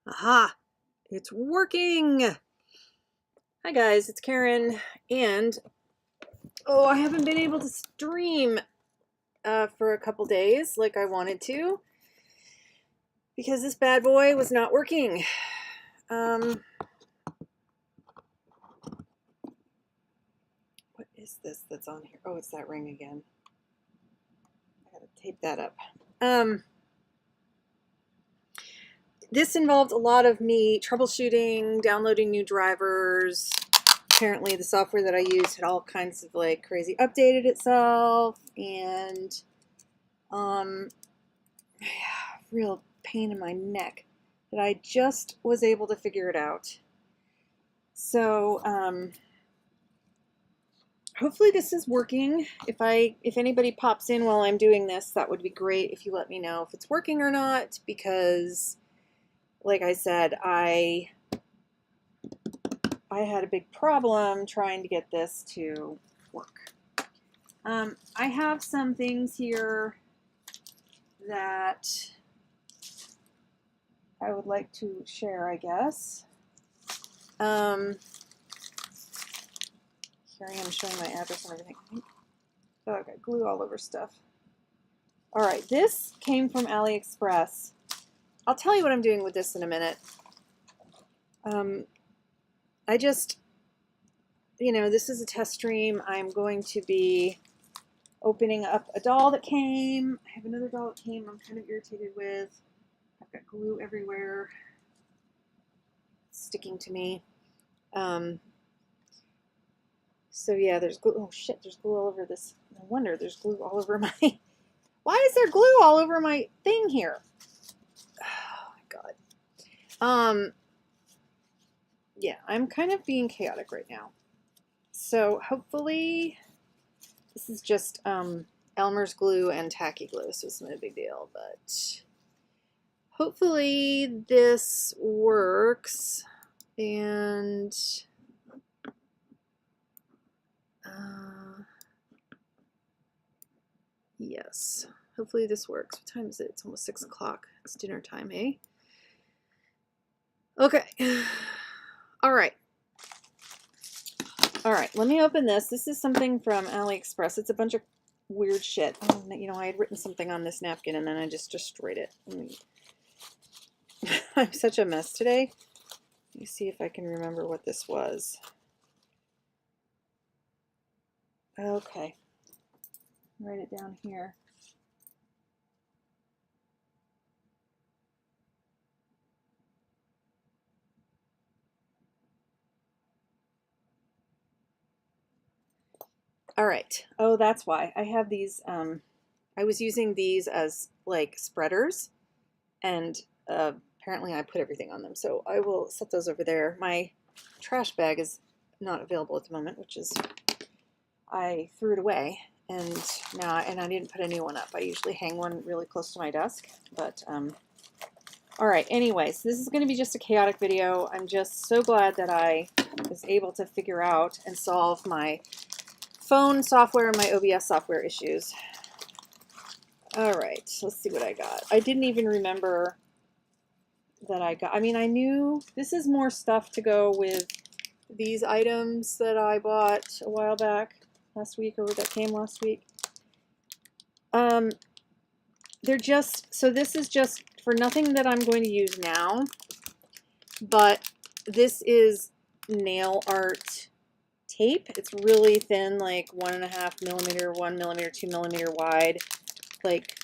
Aha! It's working! Hi guys, it's Karen, and I haven't been able to stream for a couple days like I wanted to because this bad boy was not working. What is this that's on here? Oh, it's that ring again. I gotta tape that up. This involved a lot of me troubleshooting, downloading new drivers. Apparently the software that I used had all kinds of like crazy updated itself, and real pain in my neck that I just was able to figure it out. So hopefully this is working. If anybody pops in while I'm doing this, that would be great if you let me know if it's working or not, because like I said, I had a big problem trying to get this to work. I have some things here that I would like to share, I guess. Here I am showing my address and everything. Oh, I got glue all over stuff. All right, this came from AliExpress. I'll tell you what I'm doing with this in a minute. I just, this is a test stream. I'm going to be opening up a doll that came. I have another doll that came I'm kind of irritated with. I've got glue everywhere. It's sticking to me. So yeah, there's glue. Oh shit, there's glue all over this. No wonder there's glue all over my... Why is there glue all over my thing here? Oh my god. Yeah, I'm kind of being chaotic right now. So hopefully this is just Elmer's glue and tacky glue, so it's not a big deal, but hopefully this works. And yes, hopefully this works. What time is it? It's almost 6 o'clock. It's dinner time, eh? Okay. All right. All right, let me open this. This is something from AliExpress. It's a bunch of weird shit. Oh, I had written something on this napkin and then I just destroyed it. I'm such a mess today. Let me see if I can remember what this was. Okay. Write it down here. All right. Oh, that's why. I have these, I was using these as like spreaders, and apparently I put everything on them. So I will set those over there. My trash bag is not available at the moment, which is, I threw it away, and I didn't put a new one up. I usually hang one really close to my desk, but all right, anyway, so this is going to be just a chaotic video. I'm just so glad that I was able to figure out and solve my phone software and my OBS software issues. All right, let's see what I got. I didn't even remember that I got. I mean, I knew this is more stuff to go with these items that I bought a while back, last week, or that came last week. They're just, so this is just for nothing that I'm going to use now, but this is nail art tape. It's really thin, like 1.5 millimeter, 1 millimeter, 2 millimeter wide, like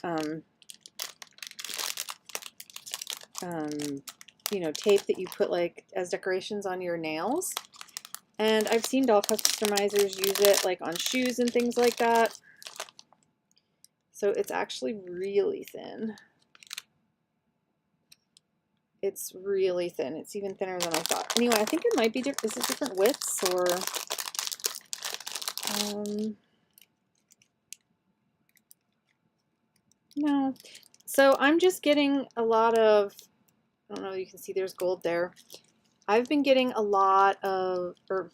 tape that you put like as decorations on your nails. And I've seen doll customizers use it like on shoes and things like that. So it's actually really thin. It's really thin. It's even thinner than I thought. Anyway, I think it might be different. Is it different widths or no. So I'm just getting a lot of, I don't know, you can see there's gold there. I've been getting a lot of, or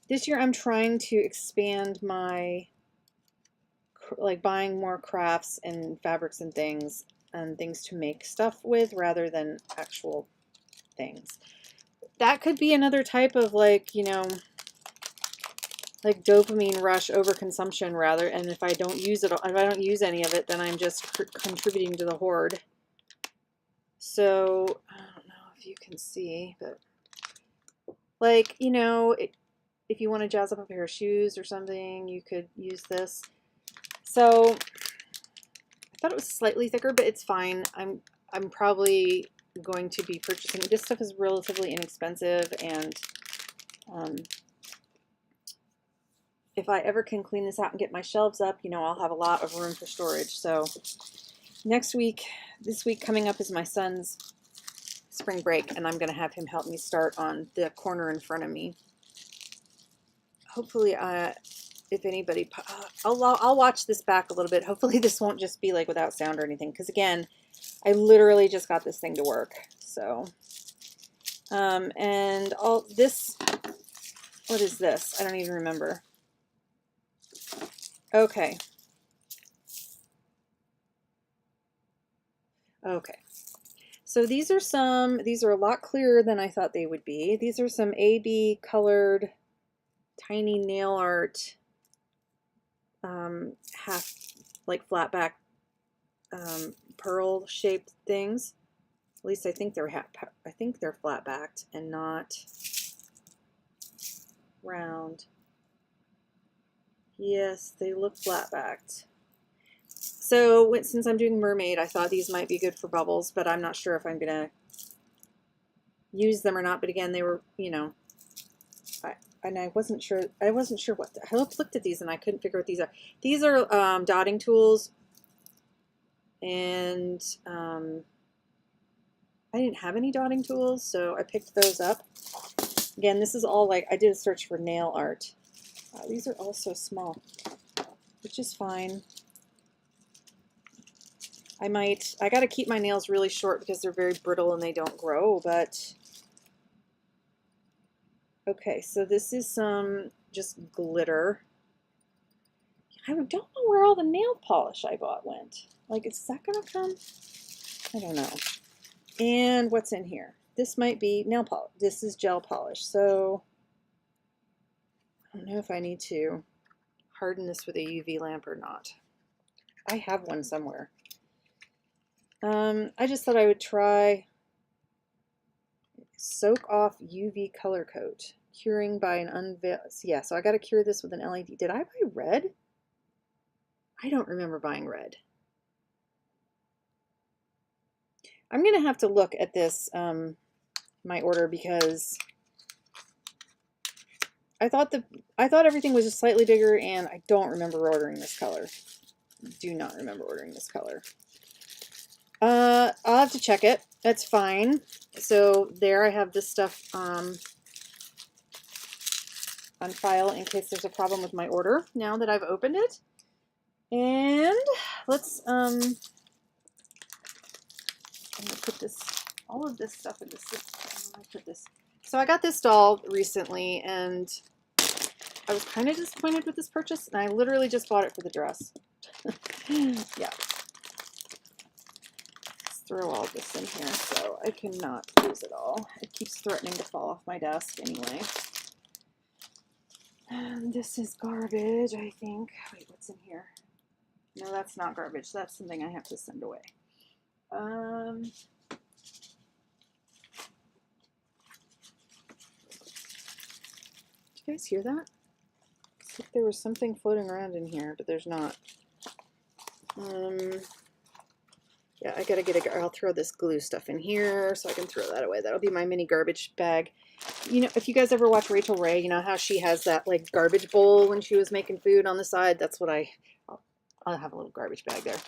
this year I'm trying to expand my, like buying more crafts and fabrics and things to make stuff with rather than actual things. That could be another type of like, you know, like dopamine rush overconsumption rather. And if I don't use it, if I don't use any of it, then I'm just contributing to the hoard. So I don't know if you can see, but like, you know, if you want to jazz up a pair of shoes or something, you could use this. So I thought it was slightly thicker, but it's fine. I'm probably going to be purchasing. This stuff is relatively inexpensive, and if I ever can clean this out and get my shelves up, you know, I'll have a lot of room for storage. So next week, this week coming up is my son's spring break, and I'm going to have him help me start on the corner in front of me. Hopefully, if anybody, I'll watch this back a little bit. Hopefully this won't just be like without sound or anything, because again, I literally just got this thing to work. So, and all this, what is this? I don't even remember. Okay. Okay. So these are a lot clearer than I thought they would be. These are some AB colored tiny nail art, half like flat back pearl shaped things. At least I think they're flat backed and not round. Yes, they look flat backed. So since I'm doing mermaid, I thought these might be good for bubbles, but I'm not sure if I'm gonna use them or not. But again, they were, you know, I wasn't sure. I looked at these and I couldn't figure what these are. These are dotting tools, and I didn't have any dotting tools, so I picked those up. Again, this is all like, I did a search for nail art. These are all so small, which is fine. I got to keep my nails really short because they're very brittle and they don't grow, but okay, so this is some just glitter. I don't know where all the nail polish I bought went. Like, is that gonna come? I don't know. And what's in here? This might be nail polish. This is gel polish. So I don't know if I need to harden this with a UV lamp or not. I have one somewhere. I just thought I would try Soak Off UV Color Coat, curing by an unveil. Yeah, so I got to cure this with an LED. Did I buy red? I don't remember buying red. I'm gonna have to look at this, my order, because I thought everything was just slightly bigger, and I don't remember ordering this color. Do not remember ordering this color. I'll have to check it. That's fine. So there I have this stuff on file in case there's a problem with my order now that I've opened it. And let's I'm gonna put all of this stuff in this. So I got this doll recently, and I was kind of disappointed with this purchase, and I literally just bought it for the dress. Yeah. Throw all this in here so I cannot lose it all. It keeps threatening to fall off my desk anyway. And this is garbage, I think. Wait, what's in here? No, that's not garbage. That's something I have to send away. Did you guys hear that? It's like there was something floating around in here, but there's not. Yeah, I gotta I'll throw this glue stuff in here so I can throw that away. That'll be my mini garbage bag. You know, if you guys ever watch Rachel Ray, you know how she has that like garbage bowl when she was making food on the side? That's what I'll have a little garbage bag there.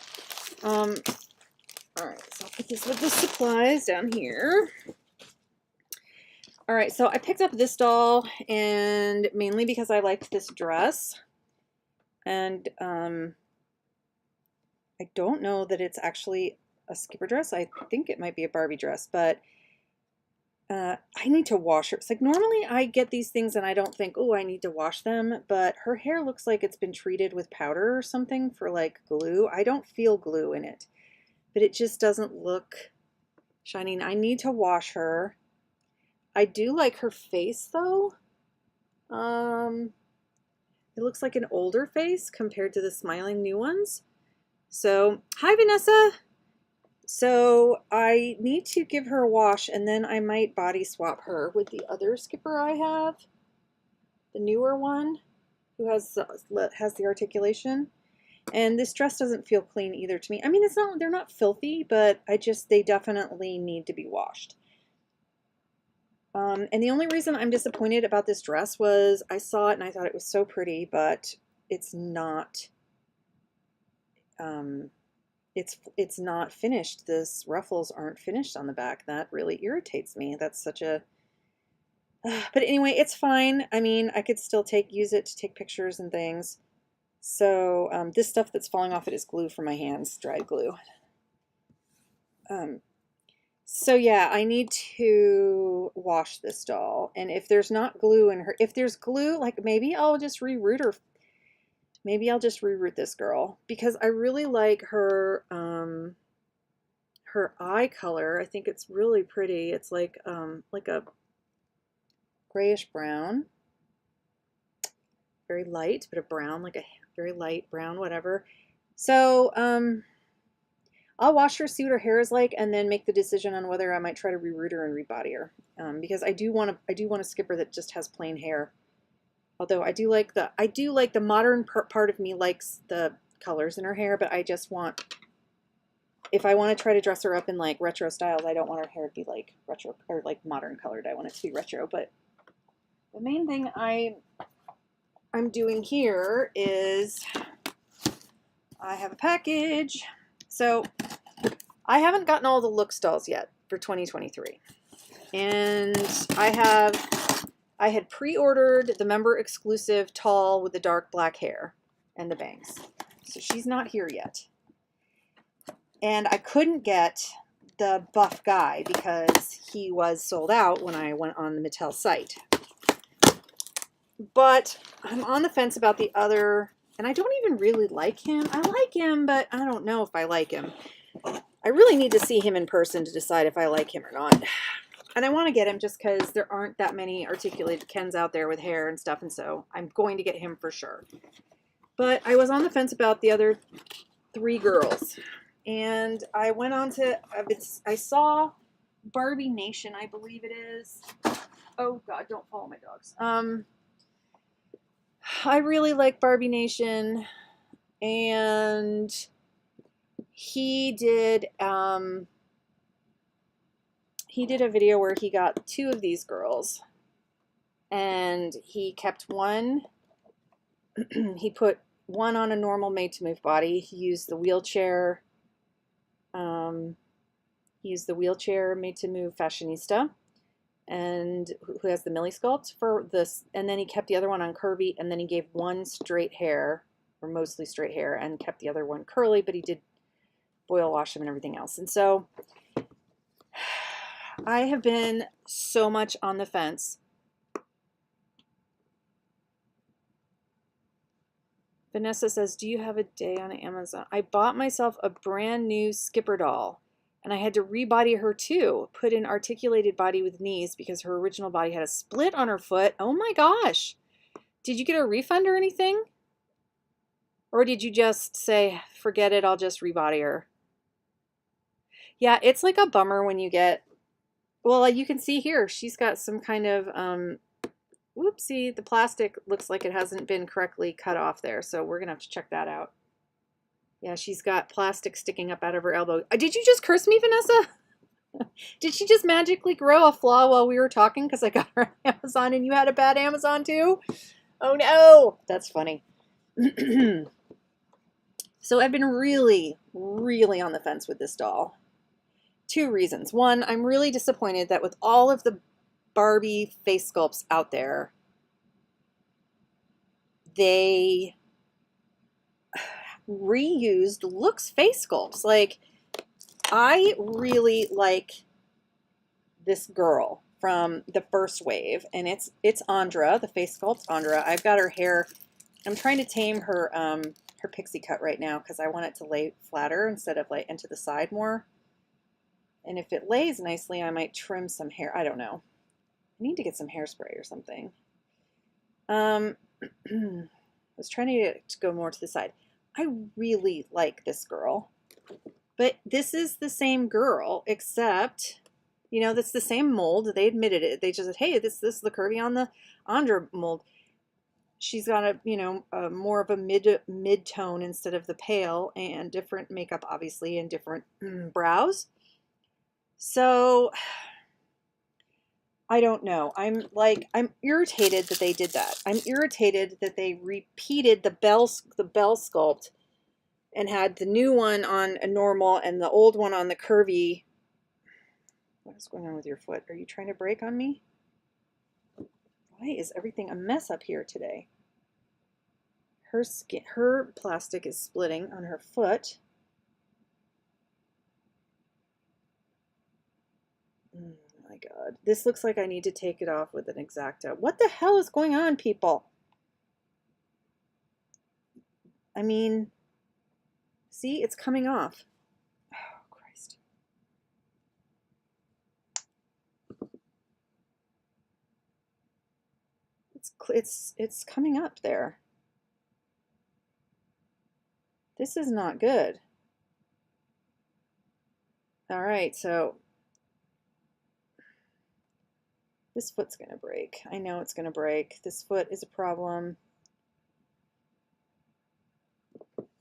All right, so I'll put this with the supplies down here. All right, so I picked up this doll, and mainly because I liked this dress. And I don't know that it's actually a Skipper dress. I think it might be a Barbie dress, but I need to wash her. It's like normally I get these things and I don't think, oh, I need to wash them, but her hair looks like it's been treated with powder or something for like glue. I don't feel glue in it, but it just doesn't look shiny. I need to wash her. I do like her face though. It looks like an older face compared to the smiling new ones. So, hi Vanessa. So I need to give her a wash and then I might body swap her with the other skipper I have, the newer one who has the articulation. And this dress doesn't feel clean either to me. I mean, they're not filthy, but they definitely need to be washed. And the only reason I'm disappointed about this dress was I saw it and I thought it was so pretty, but it's not, it's not finished. This ruffles aren't finished on the back. That really irritates me. That's such a, but anyway, it's fine. I mean, I could still use it to take pictures and things. So this stuff that's falling off it is glue for my hands, dried glue. So yeah, I need to wash this doll. And if there's not glue in her, if there's glue, like maybe I'll just reroute her. Maybe I'll just reroute this girl because I really like her, her eye color. I think it's really pretty. It's like a grayish brown, very light, but a brown, like a very light brown, whatever. So, I'll wash her, see what her hair is like, and then make the decision on whether I might try to reroute her and rebody her. Because I do want a skipper that just has plain hair. Although I do like the modern part of me likes the colors in her hair, but I just want, if I want to try to dress her up in like retro styles, I don't want her hair to be like retro or like modern colored. I want it to be retro. But the main thing I'm doing here is I have a package. So I haven't gotten all the looks dolls yet for 2023. And I had pre-ordered the member exclusive tall with the dark black hair and the bangs. So she's not here yet. And I couldn't get the buff guy because he was sold out when I went on the Mattel site. But I'm on the fence about the other, and I don't even really like him. I like him, but I don't know if I like him. I really need to see him in person to decide if I like him or not. And I want to get him just because there aren't that many articulated Kens out there with hair and stuff, and so I'm going to get him for sure. But I was on the fence about the other 3 girls. And I went on to, I saw Barbie Nation, I believe it is. Oh God, don't follow my dogs. I really like Barbie Nation, and he did a video where he got 2 of these girls, and he kept one. He put one on a normal made-to-move body. He used the wheelchair. He used the wheelchair made-to-move fashionista, and who has the Millie sculpt for this, and then he kept the other one on curvy, and then he gave one straight hair, or mostly straight hair, and kept the other one curly, but he did boil wash him and everything else. And so I have been so much on the fence. Vanessa says, do you have a day on Amazon? I bought myself a brand new skipper doll, and I had to rebody her too, put in articulated body with knees because her original body had a split on her foot. Oh my gosh. Did you get a refund or anything? Or did you just say, forget it, I'll just rebody her? Yeah, it's like a bummer when you get, well, you can see here, she's got some kind of, whoopsie, the plastic looks like it hasn't been correctly cut off there, so we're going to have to check that out. Yeah, she's got plastic sticking up out of her elbow. Did you just curse me, Vanessa? Did she just magically grow a flaw while we were talking because I got her on Amazon and you had a bad Amazon too? Oh no! That's funny. So I've been really, really on the fence with this doll. 2 reasons. One, I'm really disappointed that with all of the Barbie face sculpts out there, they reused looks face sculpts. Like, I really like this girl from the first wave, and it's Andra, the face sculpt Andra. I've got her hair. I'm trying to tame her her pixie cut right now because I want it to lay flatter instead of like into the side more. And if it lays nicely, I might trim some hair. I don't know. need to get some hairspray or something. I was trying to get it to go more to the side. I really like this girl, but this is the same girl, except, you know, that's the same mold. They admitted it. They just said, hey, this is the curvy on the Andra mold. She's got a, you know, more of a mid-tone instead of the pale, and different makeup, obviously, and different brows. So I don't know. I'm irritated that they did that. I'm irritated that they repeated the bell sculpt and had the new one on a normal and the old one on the curvy. What is going on with your foot? Are you trying to break on me? Why is everything a mess up here today? Her plastic is splitting on her foot. Oh my God. This looks like I need to take it off with an X-Acto. What the hell is going on, people? I mean, see, it's coming off. Oh, Christ. It's coming up there. This is not good. All right, so this foot's gonna break. I know it's gonna break. This foot is a problem.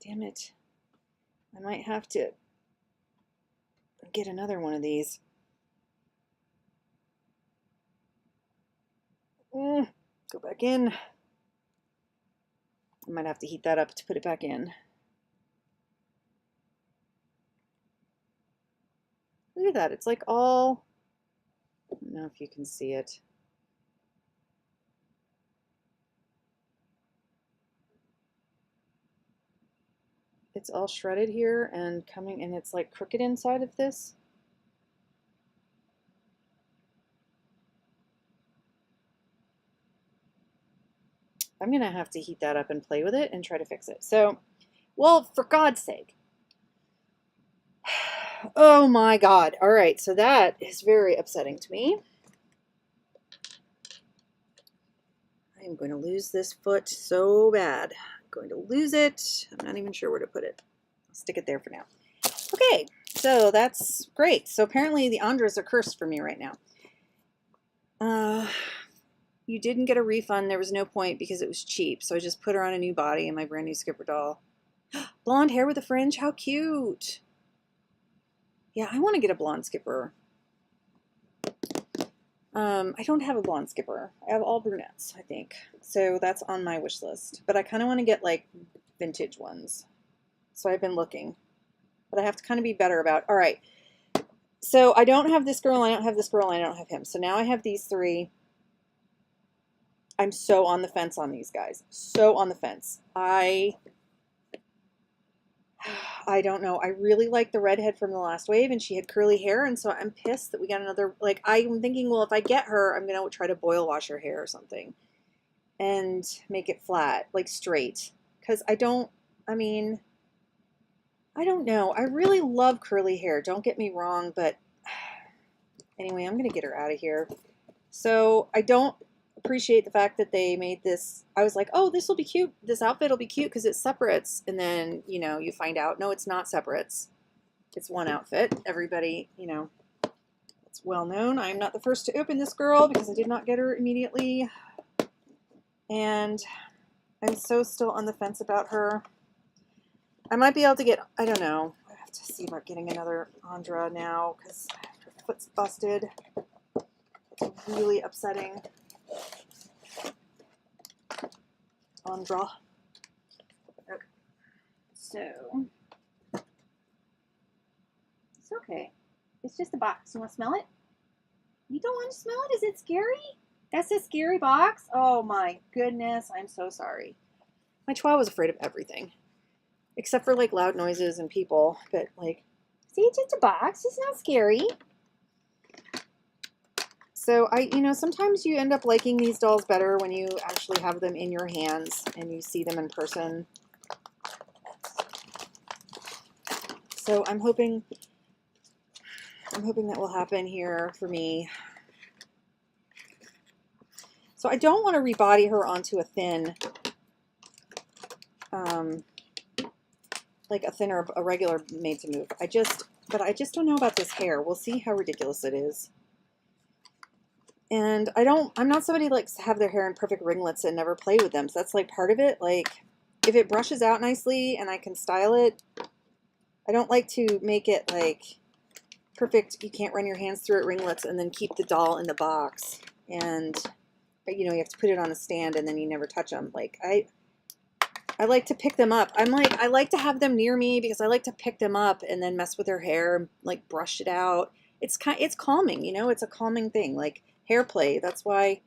Damn it. I might have to get another one of these. Go back in. I might have to heat that up to put it back in. Look at that. It's like all, I don't know if you can see it. It's all shredded here and coming, and it's like crooked inside of this. I'm gonna have to heat that up and play with it and try to fix it. So, well, for God's sake. Oh my God. All right, so that is very upsetting to me. I am going to lose this foot so bad. I'm going to lose it. I'm not even sure where to put it. I'll stick it there for now. Okay, so that's great. So apparently the Andras are cursed for me right now. You didn't get a refund. There was no point because it was cheap. So I just put her on a new body and my brand new Skipper doll. Blonde hair with a fringe. How cute. Yeah, I want to get a blonde Skipper. I don't have a blonde Skipper. I have all brunettes, I think. So that's on my wish list. But I kind of want to get like vintage ones. So I've been looking. But I have to kind of be better about. All right. So I don't have this girl. I don't have this girl. I don't have him. So now I have these three. I'm so on the fence on these guys. So on the fence. I don't know. I really like the redhead from the last wave, and she had curly hair, and so I'm pissed that we got another. Like, I'm thinking, well, if I get her, I'm gonna try to boil wash her hair or something, and make it flat, like straight. Because I don't. I mean, I don't know. I really love curly hair. Don't get me wrong, but anyway, I'm gonna get her out of here. So I don't appreciate the fact that they made this. I was like, oh, this will be cute. This outfit will be cute because it's separates. And then, you know, you find out, no, it's not separates. It's one outfit. Everybody, you know, it's well known. I'm not the first to open this girl because I did not get her immediately. And I'm so still on the fence about her. I might be able to get, I don't know. I have to see about getting another Andra now because her foot's busted. It's really upsetting. Andra. Okay. So, it's okay. It's just a box. You want to smell it? You don't want to smell it? Is it scary? That's a scary box? Oh my goodness. I'm so sorry. My chihuahua was afraid of everything. Except for like loud noises and people. But like, see, it's just a box. It's not scary. So you know, sometimes you end up liking these dolls better when you actually have them in your hands and you see them in person. So I'm hoping that will happen here for me. So I don't want to rebody her onto a thin, like a thinner, a regular Made to Move. But I just don't know about this hair. We'll see how ridiculous it is. And I'm not somebody who likes to have their hair in perfect ringlets and never play with them. So that's like part of it. Like if it brushes out nicely and I can style it, I don't like to make it like perfect. You can't run your hands through it ringlets and then keep the doll in the box. And, you know, you have to put it on a stand and then you never touch them. Like I like to pick them up. I like to have them near me because I like to pick them up and then mess with their hair, like brush it out. It's calming, you know, it's a calming thing. Like hair play. That's why,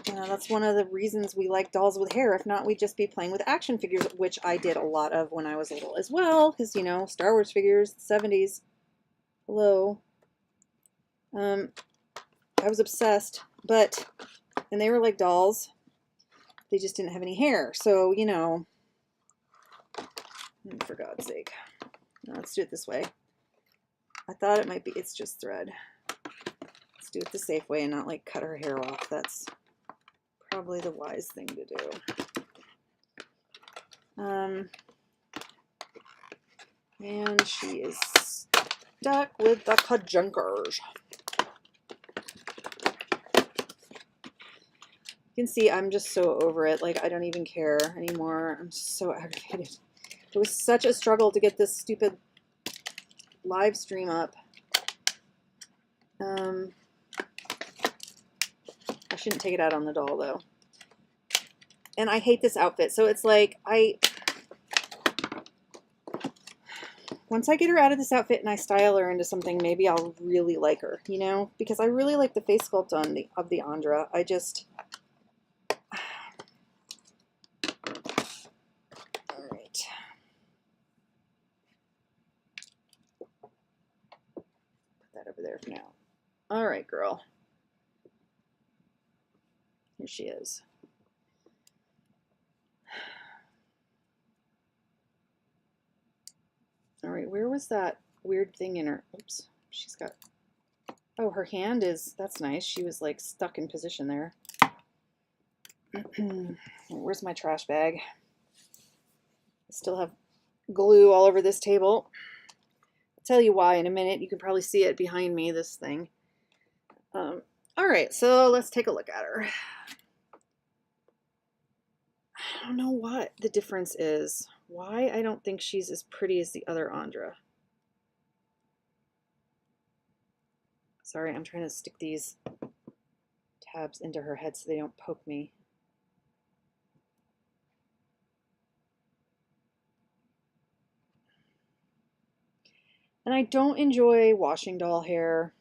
you know, that's one of the reasons we like dolls with hair. If not, we'd just be playing with action figures, which I did a lot of when I was little as well. Because, you know, Star Wars figures, 70s. Hello. I was obsessed, and they were like dolls. They just didn't have any hair. So, you know, for God's sake. No, let's do it this way. I thought it might be, it's just thread. Let's do it the safe way and not like cut her hair off. That's probably the wise thing to do. And she is stuck with the conjunctors. You can see I'm just so over it. Like, I don't even care anymore. I'm so aggravated. It was such a struggle to get this stupid live stream up. I shouldn't take it out on the doll, though. And I hate this outfit. So it's like, once I get her out of this outfit and I style her into something, maybe I'll really like her, you know? Because I really like the face sculpt of the Andra. I just... Alright. Put that over there for now. Alright, girl. Here she is. Alright, where was that weird thing in her? Oops, she's got... Oh, her hand is... That's nice. She was like stuck in position there. Where's my trash bag? I still have glue all over this table. I'll tell you why in a minute. You can probably see it behind me, this thing. Alright, so let's take a look at her. I don't know what the difference is. Why I don't think she's as pretty as the other Andra. Sorry, I'm trying to stick these tabs into her head so they don't poke me. And I don't enjoy washing doll hair.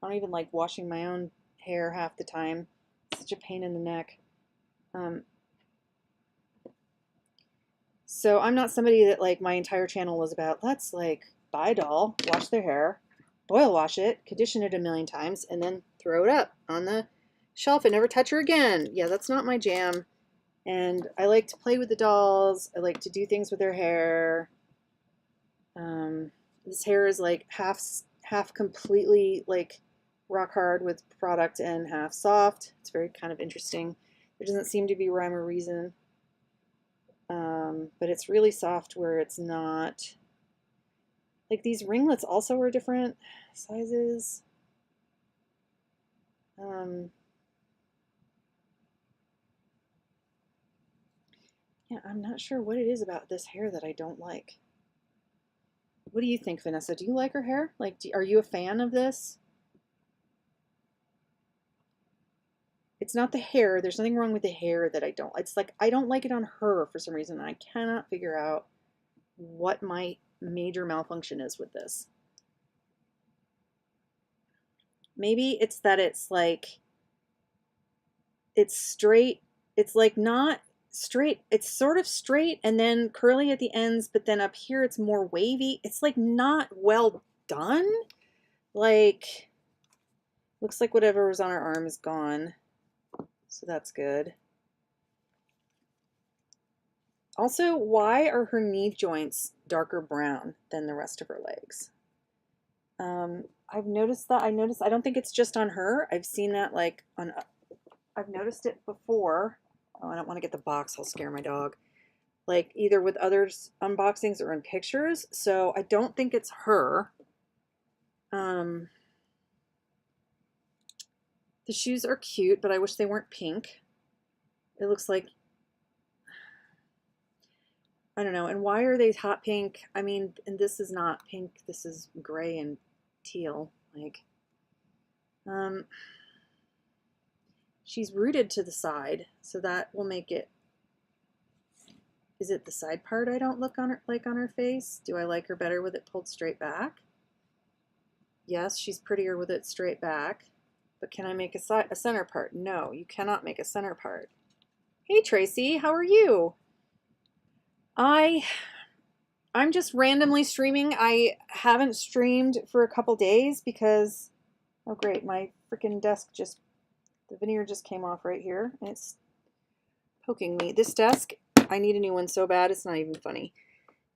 I don't even like washing my own hair half the time. It's such a pain in the neck. So I'm not somebody that like my entire channel was about, let's like buy a doll, wash their hair, boil wash it, condition it a million times, and then throw it up on the shelf and never touch her again. Yeah, that's not my jam. And I like to play with the dolls. I like to do things with their hair. This hair is like half completely like rock hard with product and half soft. It's very kind of interesting. There doesn't seem to be rhyme or reason. But it's really soft where it's not. Like these ringlets also are different sizes. Yeah, I'm not sure what it is about this hair that I don't like. What do you think, Vanessa? Do you like her hair? Like, are you a fan of this? It's not the hair. There's nothing wrong with the hair that I don't. It's like I don't like it on her for some reason. I cannot figure out what my major malfunction is with this. Maybe it's that it's like, it's straight. It's like not straight. It's sort of straight and then curly at the ends, but then up here it's more wavy. It's like not well done. Like, looks like whatever was on her arm is gone. So that's good. Also, why are her knee joints darker brown than the rest of her legs? I've noticed that. I don't think it's just on her. I've seen that like on, I've noticed it before. Oh, I don't want to get the box. I'll scare my dog. Like either with others unboxings or in pictures. So I don't think it's her. The shoes are cute, but I wish they weren't pink. It looks like, I don't know. And why are they hot pink? I mean, and this is not pink. This is gray and teal. Like, she's rooted to the side, so that will make it. Is it the side part I don't look on her like on her face? Do I like her better with it pulled straight back? Yes, she's prettier with it straight back. But can I make a center part? No, you cannot make a center part. Hey Tracy, how are you? I'm just randomly streaming. I haven't streamed for a couple days because, oh great, my freaking desk the veneer just came off right here and it's poking me. This desk, I need a new one so bad it's not even funny.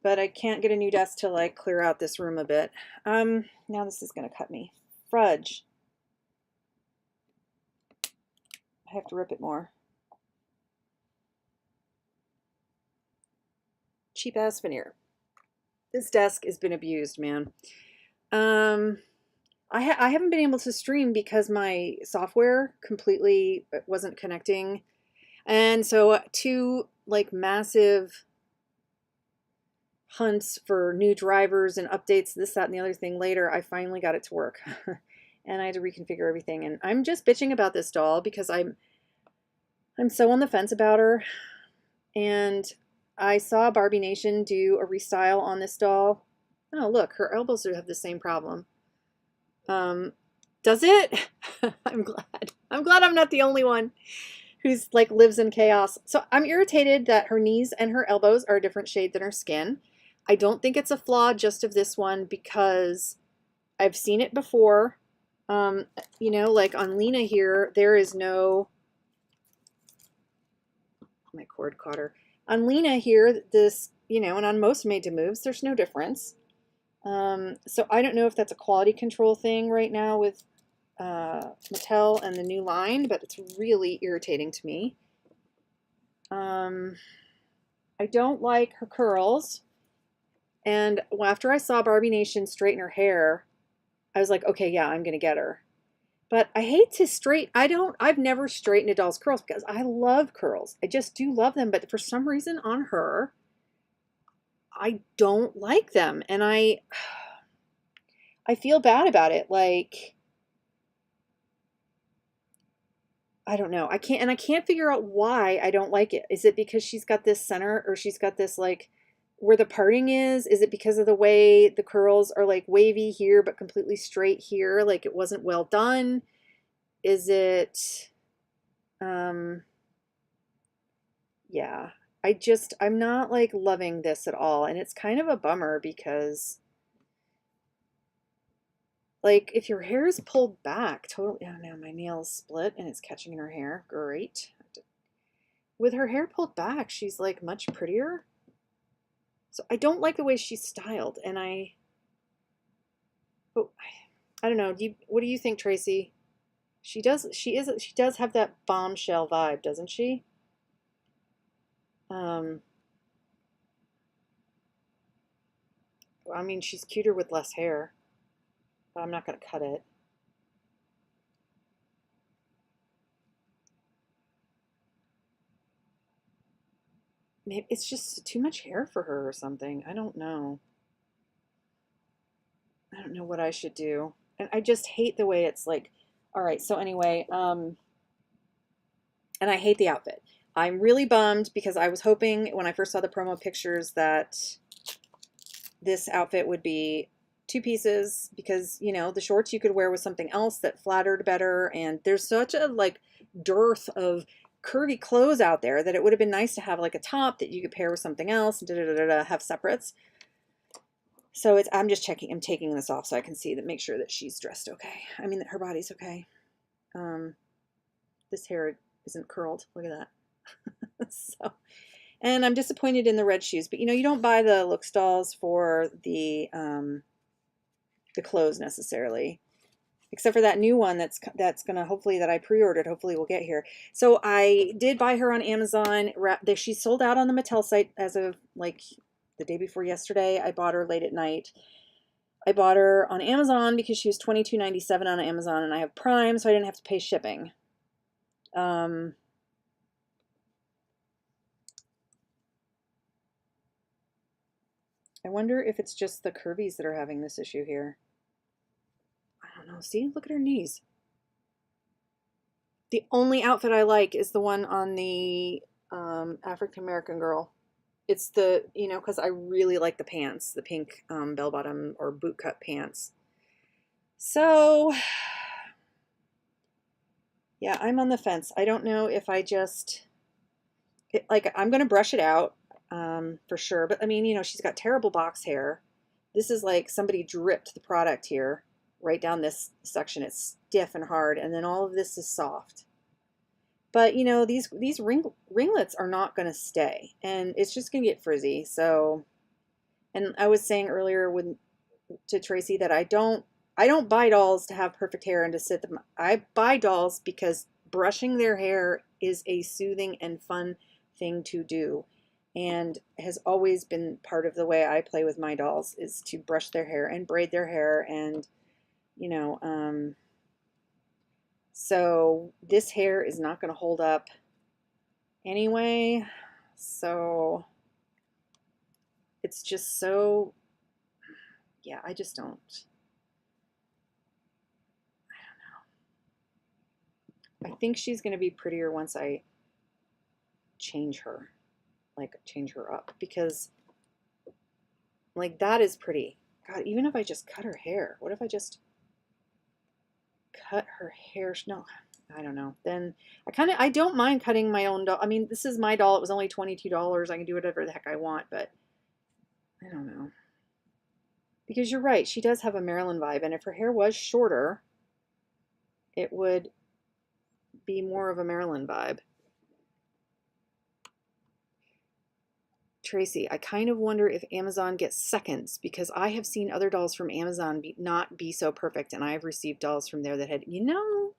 But I can't get a new desk till I clear out this room a bit. Now this is gonna cut me. Fudge. I have to rip it more. Cheap ass veneer. This desk has been abused, man. I haven't been able to stream because my software completely wasn't connecting. And so two like massive hunts for new drivers and updates, this, that, and the other thing later, I finally got it to work. And I had to reconfigure everything. And I'm just bitching about this doll because I'm so on the fence about her. And I saw Barbie Nation do a restyle on this doll. Oh, look, her elbows have the same problem. Does it? I'm glad. I'm glad I'm not the only one who's like lives in chaos. So I'm irritated that her knees and her elbows are a different shade than her skin. I don't think it's a flaw just of this one because I've seen it before. You know, like on Lena here, there is no, my cord caught her. On Lena here, this, you know, and on most Made to Moves, there's no difference. So I don't know if that's a quality control thing right now with Mattel and the new line, but it's really irritating to me. I don't like her curls. And after I saw Barbie Nation straighten her hair, I was like, okay, yeah, I'm going to get her. But I hate to I've never straightened a doll's curls because I love curls. I just do love them. But for some reason on her, I don't like them. And I feel bad about it. Like, I don't know. I can't figure out why I don't like it. Is it because she's got this center or she's got this like where the parting is? Is it because of the way the curls are like wavy here but completely straight here? Like it wasn't well done? Is it, yeah, I'm not like loving this at all. And it's kind of a bummer because like if your hair is pulled back, totally, oh no, my nail's split and it's catching in her hair. Great. With her hair pulled back, she's like much prettier. So I don't like the way she's styled, and I don't know. What do you think, Tracy? She does have that bombshell vibe, doesn't she? I mean, she's cuter with less hair, but I'm not gonna cut it. Maybe it's just too much hair for her or something. I don't know. I don't know what I should do. And I just hate the way it's like, all right, so anyway, and I hate the outfit. I'm really bummed because I was hoping when I first saw the promo pictures that this outfit would be two pieces because, you know, the shorts you could wear with something else that flattered better. And there's such a like dearth of curvy clothes out there that it would have been nice to have like a top that you could pair with something else and have separates. So I'm just checking, I'm taking this off so I can see that, make sure that she's dressed okay. I mean, that her body's okay. This hair isn't curled. Look at that. So, and I'm disappointed in the red shoes, but you know, you don't buy the look stalls for the clothes necessarily. except for that new one that's gonna hopefully that I pre-ordered hopefully will get here. So I did buy her on Amazon. She sold out on the Mattel site as of like the day before yesterday. I bought her late at night. I bought her on Amazon because she was $22.97 on Amazon, and I have Prime, so I didn't have to pay shipping. I wonder if it's just the Kirby's that are having this issue here. I don't know. See, look at her knees. The only outfit I like is the one on the African American girl. It's the, you know, because I really like the pants, the pink bell bottom or boot cut pants. So, yeah, I'm on the fence. I don't know if I just, like, I'm going to brush it out for sure. But I mean, you know, she's got terrible box hair. This is like somebody dripped the product here right down this section. It's stiff and hard. And then all of this is soft. But you know, these ringlets are not going to stay, and it's just going to get frizzy. So, and I was saying earlier to Tracy that I don't buy dolls to have perfect hair and to sit them. I buy dolls because brushing their hair is a soothing and fun thing to do, and has always been part of the way I play with my dolls is to brush their hair and braid their hair, and you know, so this hair is not going to hold up anyway, so it's just so, yeah, I just don't, I think she's going to be prettier once I change her, like change her up, because like that is pretty. God, even if I just cut her hair, what if I just cut her hair? No, I don't know. Then I don't mind cutting my own doll. I mean, this is my doll. It was only $22. I can do whatever the heck I want, but I don't know. Because you're right, she does have a Marilyn vibe, and if her hair was shorter, it would be more of a Marilyn vibe. Tracy, I kind of wonder if Amazon gets seconds because I have seen other dolls from Amazon not be so perfect, and I have received dolls from there that had, you know,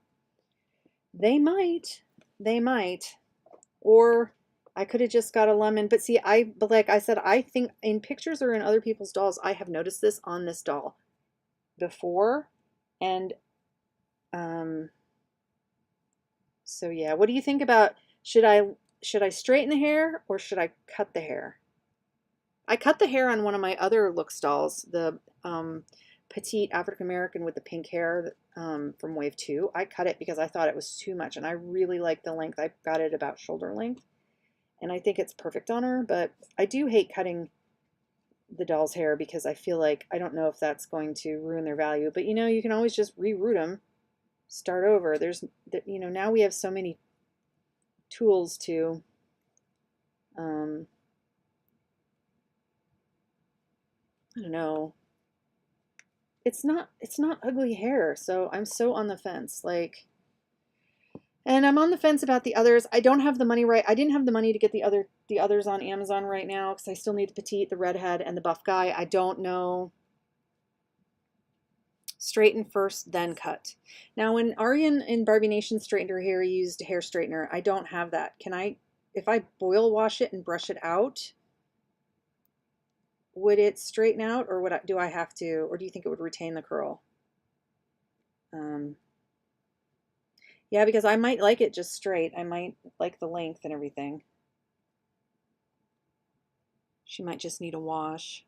they might. They might. Or I could have just got a lemon. But see, but like I said, I think in pictures or in other people's dolls, I have noticed this on this doll before. And so yeah, what do you think about, should I straighten the hair or should I cut the hair? I cut the hair on one of my other looks dolls, the petite African American with the pink hair from Wave 2. I cut it because I thought it was too much, and I really like the length. I got it about shoulder length, and I think it's perfect on her, but I do hate cutting the doll's hair because I feel like, I don't know if that's going to ruin their value, but you know, you can always just reroot them, start over. You know, now we have so many tools to I don't know. It's not ugly hair, so I'm so on the fence. Like, and I'm on the fence about the others. I don't have the money right. I didn't have the money to get the others on Amazon right now because I still need the petite, the redhead, and the buff guy. I don't know. Straighten first, then cut. Now, when Aryan in Barbie Nation straightened her hair, he used a hair straightener. I don't have that. Can I, if I boil wash it and brush it out, would it straighten out, or do I have to, or do you think it would retain the curl? Yeah, because I might like it just straight. I might like the length and everything. She might just need a wash.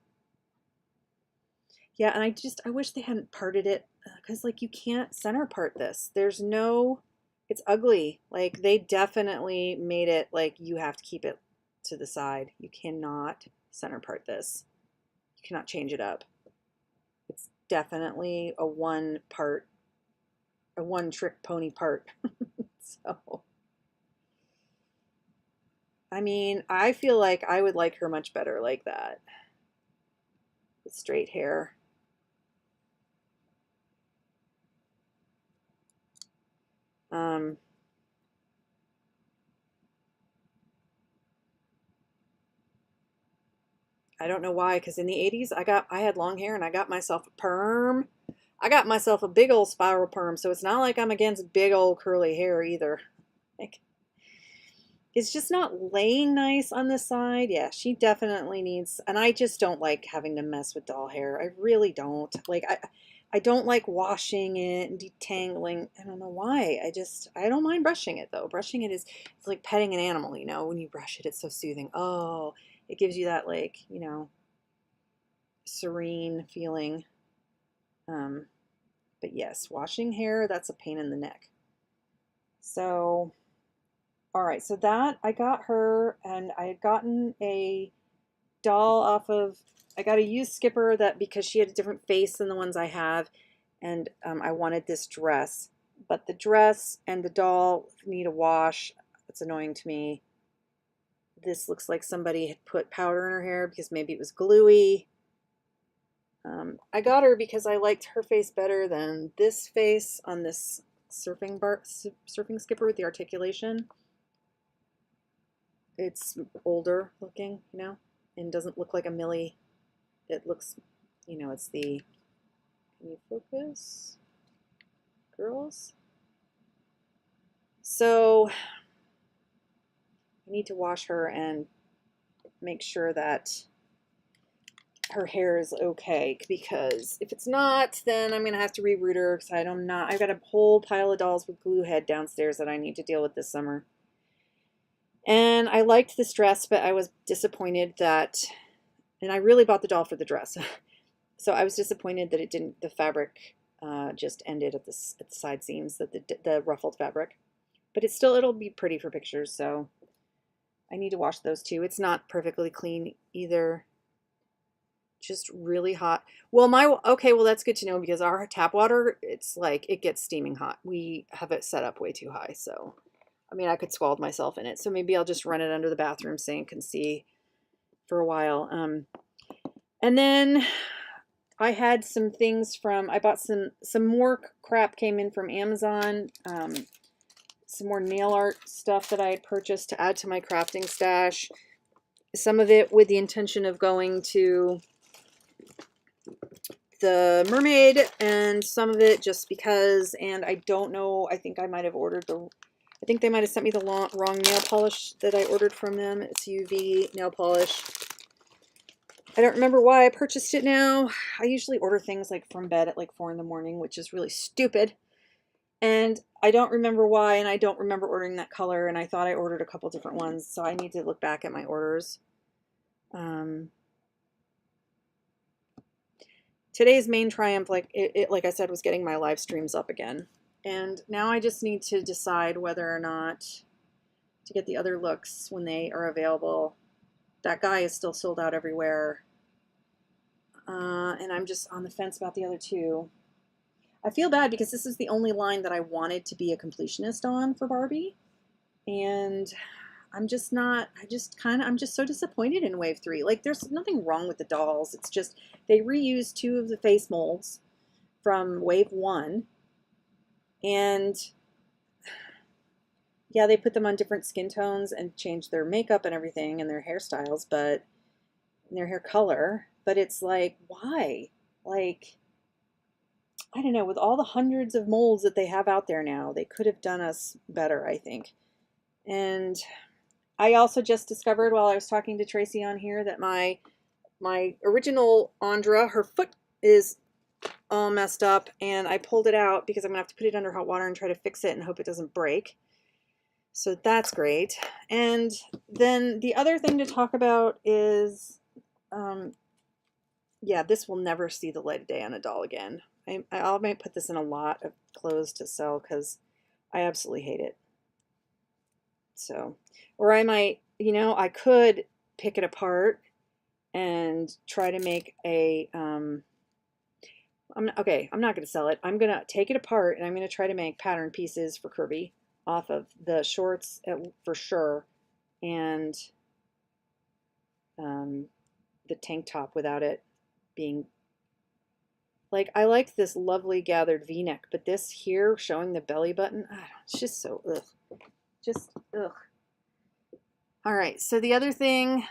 Yeah, and I wish they hadn't parted it because like you can't center part this. It's ugly. Like they definitely made it like you have to keep it to the side. You cannot center part this. You cannot change it up. It's definitely a one trick pony part. So, I mean, I feel like I would like her much better like that. With straight hair. Um, I don't know why, because in the 80s I had long hair and I got myself a perm. I got myself a big old spiral perm, so it's not like I'm against big old curly hair either. Like, it's just not laying nice on the side. Yeah, she definitely needs, and I just don't like having to mess with doll hair. I really don't. Like, I don't like washing it and detangling. I don't know why. I don't mind brushing it though. Brushing it is, it's like petting an animal, you know, when you brush it, it's so soothing. Oh, it gives you that, like, you know, serene feeling. Um, but yes, washing hair, that's a pain in the neck. So, all right, so that I got her, and I had gotten a doll off of, I got a used Skipper that because she had a different face than the ones I have, and I wanted this dress. But the dress and the doll need a wash. It's annoying to me. This looks like somebody had put powder in her hair because maybe it was gluey. I got her because I liked her face better than this face on this surfing Skipper with the articulation. It's older looking, you know, and doesn't look like a Millie. It looks, you know, it's the, can you focus? Girls? So I need to wash her and make sure that her hair is okay, because if it's not, then I'm gonna have to reroute her because I've got a whole pile of dolls with glue head downstairs that I need to deal with this summer. And I liked this dress, but I was disappointed that, and I really bought the doll for the dress. So I was disappointed that it didn't, the fabric just ended at the side seams, that the ruffled fabric. But it'll be pretty for pictures, so I need to wash those too. It's not perfectly clean either. Just really hot. Well, okay, well that's good to know because our tap water, it's like it gets steaming hot. We have it set up way too high, so I mean I could scald myself in it. So maybe I'll just run it under the bathroom sink and see for a while. And then I had some things I bought some more crap came in from Amazon. Some more nail art stuff that I had purchased to add to my crafting stash. Some of it with the intention of going to the mermaid, and some of it just because, and I don't know, I think I might have I think they might have sent me the wrong nail polish that I ordered from them. It's UV nail polish. I don't remember why I purchased it now. I usually order things like from bed at like 4 in the morning, which is really stupid. And I don't remember why, and I don't remember ordering that color, and I thought I ordered a couple different ones, so I need to look back at my orders. Today's main triumph, like like I said, was getting my live streams up again. And now I just need to decide whether or not to get the other looks when they are available. That guy is still sold out everywhere. And I'm just on the fence about the other two. I feel bad because this is the only line that I wanted to be a completionist on for Barbie. And I'm just so disappointed in Wave 3. Like, there's nothing wrong with the dolls. It's just they reused 2 of the face molds from Wave 1. And yeah, they put them on different skin tones and changed their makeup and everything and their hairstyles, but their hair color. But it's like, why? Like, I don't know, with all the hundreds of molds that they have out there now, they could have done us better, I think. And I also just discovered while I was talking to Tracy on here that my original Andra, her foot is all messed up, and I pulled it out because I'm gonna have to put it under hot water and try to fix it and hope it doesn't break. So that's great. And then the other thing to talk about is, yeah, this will never see the light of day on a doll again. I might put this in a lot of clothes to sell because I absolutely hate it. So, or I might, you know, I could pick it apart and try to make a, I'm not going to sell it. I'm going to take it apart and I'm going to try to make pattern pieces for Kirby off of the shorts for sure, and the tank top without it being, like, I like this lovely gathered v-neck, but this here showing the belly button, it's just so, ugh. Just, ugh. All right, so the other thing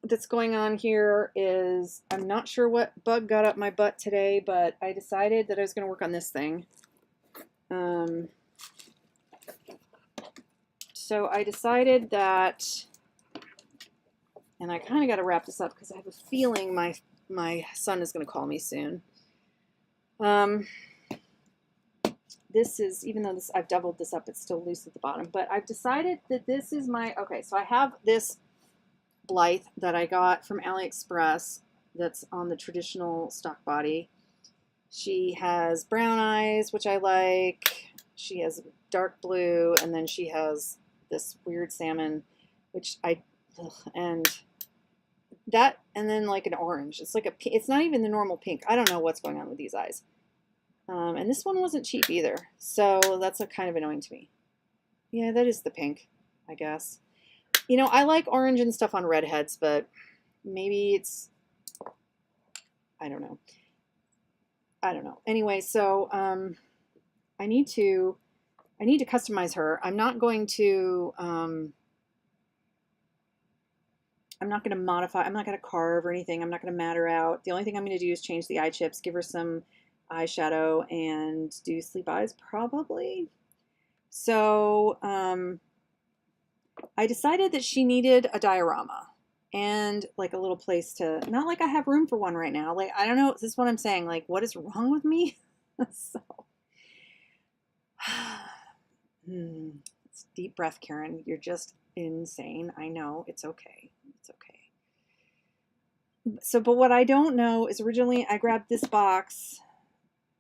that's going on here is I'm not sure what bug got up my butt today, but I decided that I was going to work on this thing. So I decided that, and I kind of got to wrap this up because I have a feeling my son is going to call me soon. This is, even though I've doubled this up, it's still loose at the bottom, but I've decided that this is my, okay, so I have this Blythe that I got from AliExpress that's on the traditional stock body. She has brown eyes, which I like. She has dark blue, and then she has this weird salmon, which and that, and then like an orange. It's like it's not even the normal pink. I don't know what's going on with these eyes. And this one wasn't cheap either, so that's kind of annoying to me. Yeah, that is the pink, I guess. You know, I like orange and stuff on redheads, but maybe it's, I don't know. Anyway, so I need to customize her. I'm not going to modify. I'm not going to carve or anything. I'm not going to mat her out. The only thing I'm going to do is change the eye chips, give her some eyeshadow, and do sleep eyes probably. So I decided that she needed a diorama and like a little place to, not like I have room for one right now. Like, I don't know, is this what I'm saying? Like, what is wrong with me? So, it's deep breath, Karen. You're just insane. I know. It's okay. It's okay. So, but what I don't know is originally I grabbed this box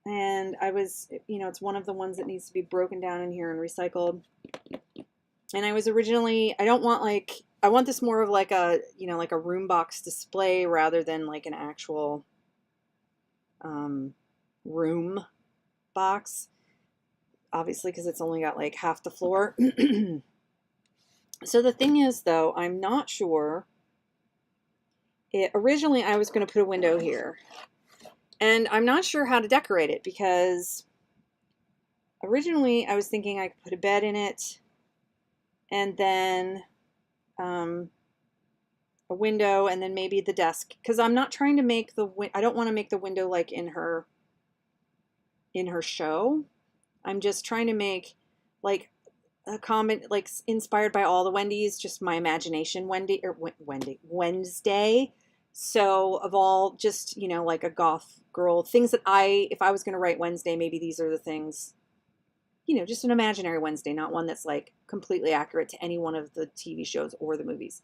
and I was, you know, it's one of the ones that needs to be broken down in here and recycled. And I was originally, I don't want like, I want this more of like a, you know, like a room box display rather than like an actual room box. Obviously, because it's only got like half the floor. So the thing is, though, I'm not sure. Originally, I was going to put a window here. And I'm not sure how to decorate it because originally I was thinking I could put a bed in it and then a window and then maybe the desk. Because I'm not trying to make I don't want to make the window like in her show. I'm just trying to make like a comment, like inspired by all the Wendy's, just my imagination Wednesday. So of all, just, you know, like a goth girl, things that if I was going to write Wednesday, maybe these are the things, you know, just an imaginary Wednesday, not one that's like completely accurate to any one of the TV shows or the movies.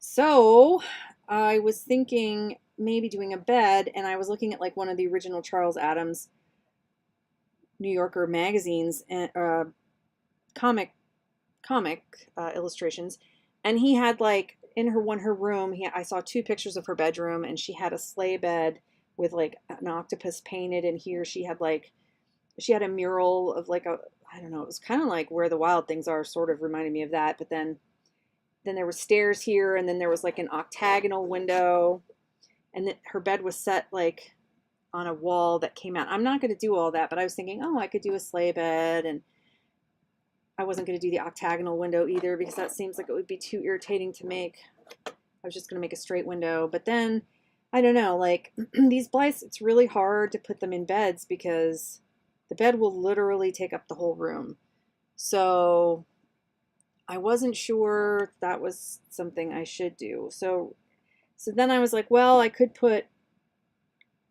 So I was thinking maybe doing a bed, and I was looking at like one of the original Charles Addams New Yorker magazines and comic illustrations, and he had like in her room. I saw 2 pictures of her bedroom, and she had a sleigh bed with like an octopus painted, and here she had a mural of like I don't know. It was kind of like Where the Wild Things Are, sort of reminded me of that. But then there were stairs here, and then there was like an octagonal window, and then her bed was set like on a wall that came out. I'm not going to do all that, but I was thinking, oh, I could do a sleigh bed, and I wasn't going to do the octagonal window either because that seems like it would be too irritating to make. I was just going to make a straight window. But then, I don't know, like these Blythes, it's really hard to put them in beds because the bed will literally take up the whole room. So I wasn't sure that was something I should do. So then I was like, well, I could put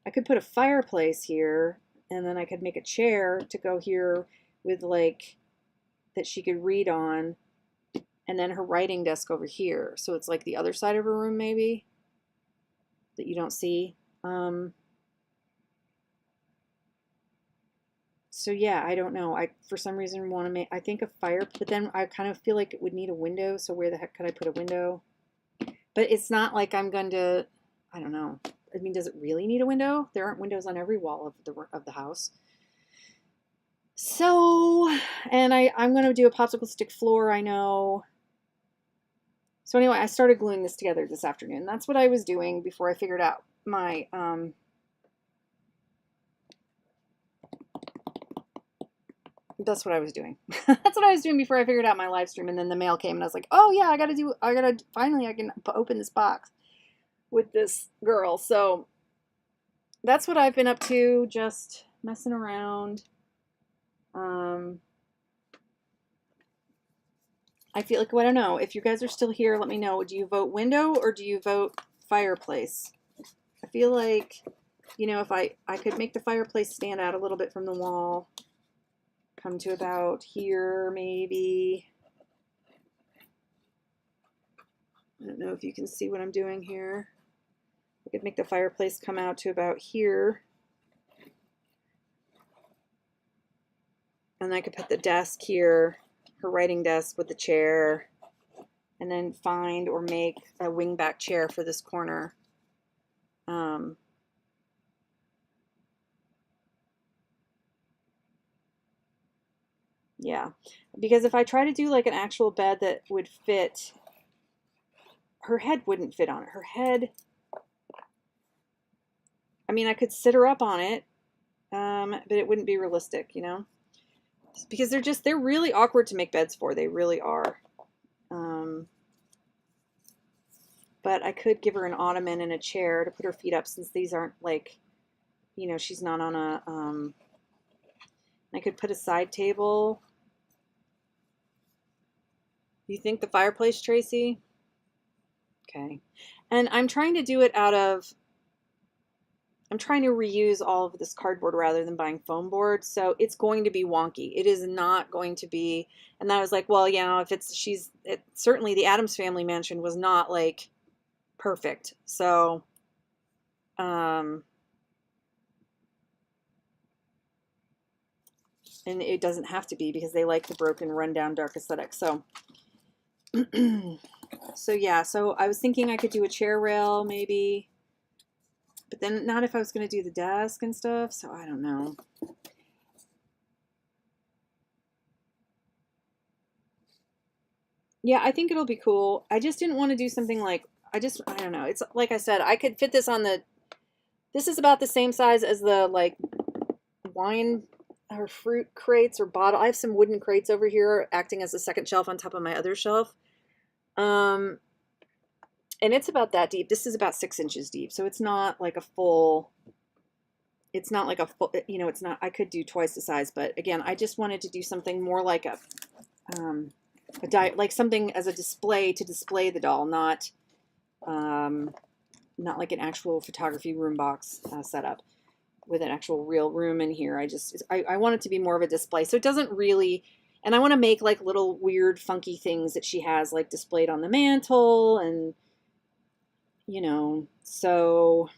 a fireplace here, and then I could make a chair to go here with like that she could read on, and then her writing desk over here. So it's like the other side of her room maybe that you don't see. So yeah, I don't know. I for some reason want to make, I think a fire, but then I kind of feel like it would need a window. So where the heck could I put a window? But it's not like I'm going to, I don't know. I mean, does it really need a window? There aren't windows on every wall of the house. So, and I'm going to do a popsicle stick floor, I know. So anyway, I started gluing this together this afternoon. That's what I was doing before I figured out my, That's what I was doing. That's what I was doing before I figured out my live stream. And then the mail came and I was like, oh yeah, finally I can open this box with this girl. So that's what I've been up to, just messing around. I feel like, well, I don't know. If you guys are still here, let me know. Do you vote window or do you vote fireplace? I feel like, you know, if I could make the fireplace stand out a little bit from the wall, come to about here, maybe. I don't know if you can see what I'm doing here. I could make the fireplace come out to about here. And I could put the desk here, her writing desk with the chair, and then find or make a wingback chair for this corner. Yeah, because if I try to do like an actual bed that would fit, her head wouldn't fit on it. Her head, I mean, I could sit her up on it, but it wouldn't be realistic, you know? Because they're really awkward to make beds for. They really are. But I could give her an ottoman and a chair to put her feet up, since these aren't like, you know, she's not on a, I could put a side table. You think the fireplace, Tracy? Okay. And I'm trying to do it I'm trying to reuse all of this cardboard rather than buying foam board. So it's going to be wonky. It is not going to be, and I was like, well, you know, certainly the Addams Family mansion was not like perfect. So, and it doesn't have to be, because they like the broken, rundown, dark aesthetic. So, so yeah, so I was thinking I could do a chair rail maybe, but then not if I was going to do the desk and stuff. So I don't know. Yeah, I think it'll be cool. I just didn't want to do something like, I don't know. It's like I said, I could fit this on this is about the same size as the like wine or fruit crates or bottle. I have some wooden crates over here acting as a second shelf on top of my other shelf. And it's about that deep. This is about 6 inches deep. So it's not like a full, you know, it's not, I could do twice the size, but again, I just wanted to do something more like like something as a display to display the doll, not like an actual photography room box setup with an actual real room in here. I want it to be more of a display. So it doesn't really, and I want to make like little weird funky things that she has like displayed on the mantle, and you know, so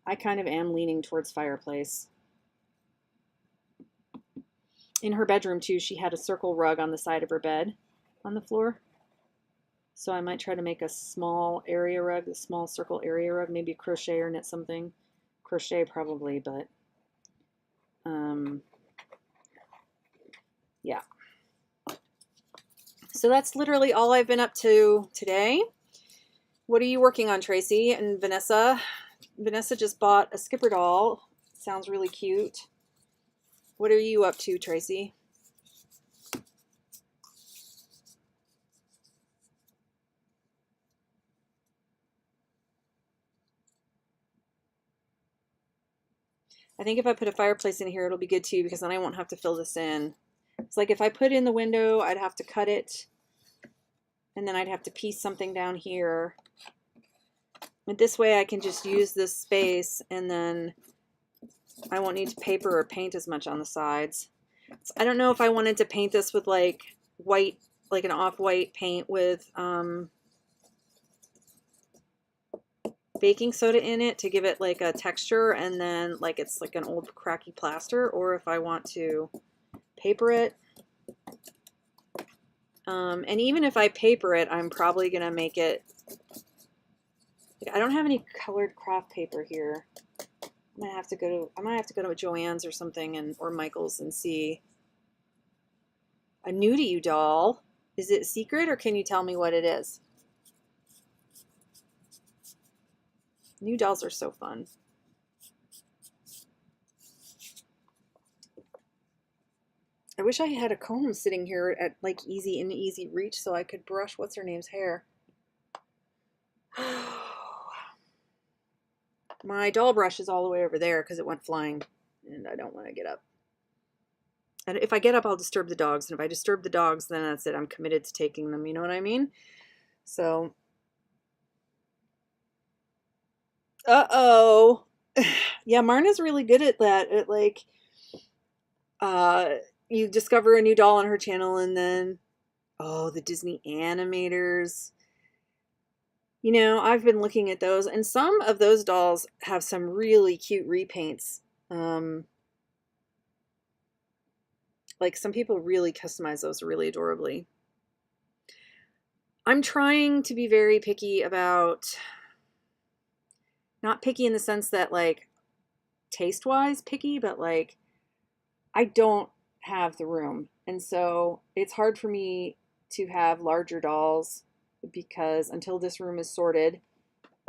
I kind of am leaning towards fireplace. In her bedroom too, she had a circle rug on the side of her bed on the floor. So I might try to make a small area rug, a small circle area rug, maybe crochet or knit something. Crochet probably, but yeah. So that's literally all I've been up to today. What are you working on, Tracy and Vanessa? Vanessa just bought a Skipper doll. Sounds really cute. What are you up to, Tracy? I think if I put a fireplace in here, it'll be good too, because then I won't have to fill this in. It's like if I put in the window, I'd have to cut it, and then I'd have to piece something down here. And this way I can just use this space, and then I won't need to paper or paint as much on the sides. So I don't know if I wanted to paint this with like white, like an off-white paint with baking soda in it to give it like a texture, and then like it's like an old cracky plaster, or if I want to paper it. And even if I paper it, I'm probably gonna make it, I don't have any colored craft paper here. I might have to go to Joann's or something, or Michael's, and see. A new to you doll. Is it secret, or can you tell me what it is? New dolls are so fun. I wish I had a comb sitting here at like easy reach so I could brush what's her name's hair. My doll brush is all the way over there because it went flying and I don't want to get up. And if I get up, I'll disturb the dogs. And if I disturb the dogs, then that's it. I'm committed to taking them. You know what I mean? So, uh-oh. Yeah, Marna's really good at that. At like, you discover a new doll on her channel and then, oh, the Disney animators. You know, I've been looking at those, and some of those dolls have some really cute repaints. Like some people really customize those really adorably. I'm trying to be very picky about, not picky in the sense that like taste-wise picky, but like I don't have the room. And so it's hard for me to have larger dolls because until this room is sorted,